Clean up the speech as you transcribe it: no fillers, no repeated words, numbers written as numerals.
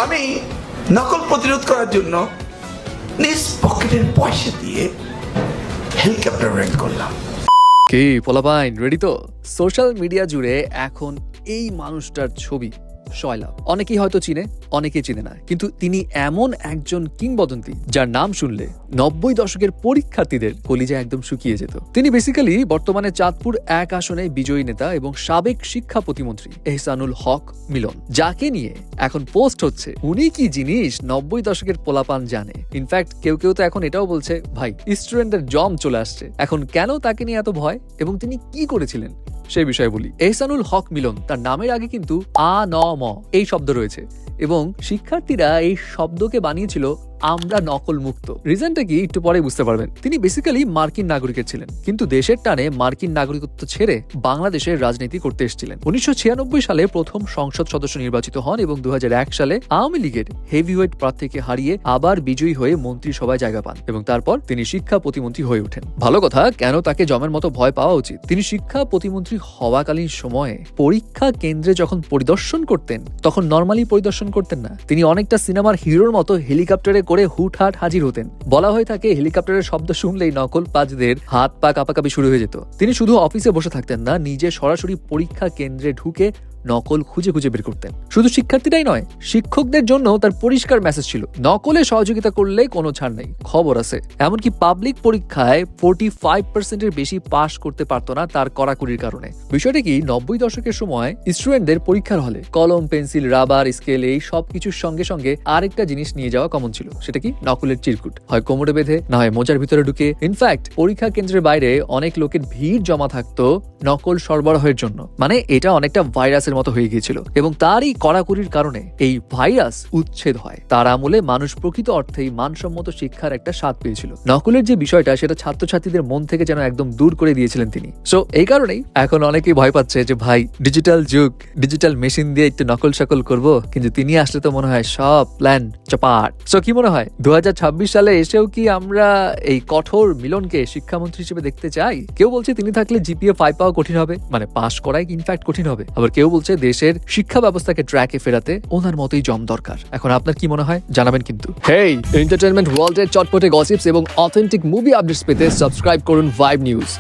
আমি নকল প্রতিরোধ করার জন্য নিজ পকেটের পয়সা দিয়ে হেলিকপ্টার রেন্ট করলাম। কি পোলাপাইন রেডি তো? সোশ্যাল মিডিয়া জুড়ে এখন এই মানুষটার ছবি শয়লাভ। অনেকেই হয়তো চিনে, অনেকেই চিনে না, কিন্তু তিনি এমন একজন কিংবদন্তি যার নাম শুনলে 90 দশকের পরীক্ষার্থীদের কলিজা একদম শুকিয়ে যেত। তিনি বেসিক্যালি বর্তমানে চাঁদপুর 1 আসনে বিজয়ী নেতা এবং সাবেক শিক্ষা প্রতিমন্ত্রী এহসানুল হক মিলন, যাকে নিয়ে এখন পোস্ট হচ্ছে উনি কি জিনিস 90 দশকের পোলাপান জানে। ইনফ্যাক্ট কেউ কেউ তো এখন এটাও বলছে, ভাই স্টুডেন্টের জম চলে আসছে, এখন কেন তাকে নিয়ে এত ভয় এবং তিনি কি করেছিলেন সেই বিষয়ে বলি। এহসানুল হক মিলন, তার নামের আগে কিন্তু আ ন ম এই শব্দ রয়েছে এবং শিক্ষার্থীরা এই শব্দকে বানিয়েছিল আমরা নকল মুক্ত। রিজনটা কি একটু পরে বুঝতে পারবেন। তিনি বেসিক্যালি মার্কিন নাগরিকের ছিলেন, কিন্তু দেশের টানে মার্কিন নাগরিকত্ব ছেড়ে বাংলাদেশের রাজনীতি করতে এসেছিলেন। 1996 সালে প্রথম সংসদ সদস্য নির্বাচিত হন এবং 2001 সালে আওয়ামী লীগের হেভিওয়েট প্রার্থীকে হারিয়ে আবার বিজয়ী হয়ে মন্ত্রিসভায় জায়গা পান এবং তারপর তিনি শিক্ষা প্রতিমন্ত্রী হয়ে ওঠেন। ভালো কথা, কেন তাকে জমের মতো ভয় পাওয়া উচিত? তিনি শিক্ষা প্রতিমন্ত্রী হওয়াকালীন সময়ে পরীক্ষা কেন্দ্রে যখন পরিদর্শন করতেন তখন নর্মালি পরিদর্শন করতেন না, তিনি অনেকটা সিনেমার হিরোর মতো হেলিকপ্টারে করে হুটহাট হাজির হতেন। বলা হয়ে থাকে হেলিকপ্টারের শব্দ শুনলেই নকল পাজদের হাত পা কাঁপাকাঁপি শুরু হয়ে যেত। তিনি শুধু অফিসে বসে থাকতেন না, নিজে সরাসরি পরীক্ষা কেন্দ্রে ঢুকে নকল খুঁজে খুঁজে বের করতেন। শুধু শিক্ষার্থীরাই নয়, শিক্ষকদের জন্য তার পরিষ্কার মেসেজ ছিল, নকলে সহযোগিতা করলে কোনো ছাড় নেই, খবর আছে। এমনকি পাবলিক পরীক্ষায় 45% বেশি পাস করতে পারতো না তার কড়াকড়ির কারণে। বিষয়টা কি, 90 দশকের সময় স্টুডেন্টদের পরীক্ষার হলে কলম, পেন্সিল, রাবার, স্কেল এই সব কিছুর সঙ্গে সঙ্গে আরেকটা জিনিস নিয়ে যাওয়া কমন ছিল, সেটা কি নকলের চিরকুট, হয় কোমরে বেঁধে না হয় মোজার ভিতরে ঢুকে। ইনফ্যাক্ট পরীক্ষা কেন্দ্রের বাইরে অনেক লোকের ভিড় জমা থাকতো নকল সরবরাহের জন্য, মানে এটা অনেকটা ভাইরাস মতো হয়ে গিয়েছিল এবং তারই কড়াকড়ির কারণে এই ভাইরাস উচ্ছেদ হয়। তার আমলে মানুষ প্রকৃত অর্থেই মানসম্মত শিক্ষার একটা স্বাদ পেয়েছিল। নকলের যে বিষয়টা সেটা ছাত্রছাত্রীদের মন থেকে যেন একদম দূর করে দিয়েছিলেন তিনি। সো এই কারণেই এখন অনেকেই ভয় পাচ্ছে যে ভাই ডিজিটাল যুগ, ডিজিটাল মেশিন দিয়ে একটু নকল সকল করব, কিন্তু তিনি আসলে তো মনে হয় সব প্ল্যান চপাট। সো কি মনে হয় 2026 সালে এসেও কি আমরা এই কঠোর মিলনকে শিক্ষামন্ত্রী হিসেবে দেখতে চাই? কেউ বলছে তিনি থাকলে জিপিএ 5 পাওয়া কঠিন হবে, মানে পাস করাই ইনফ্যাক্ট কঠিন হবে। আবার কেউ বলছে দেশের শিক্ষা ব্যবস্থাকে ট্র্যাকে ফেরাতে ওনার মতোই জম দরকার। এখন আপনার কি মনে হয় জানাবেন কিন্তু। হেই, এন্টারটেইনমেন্ট ওয়ার্ল্ডের চটপটে গসিপস এবং অথেন্টিক মুভি আপডেটস পেতে সাবস্ক্রাইব করুন ভাইব নিউজ।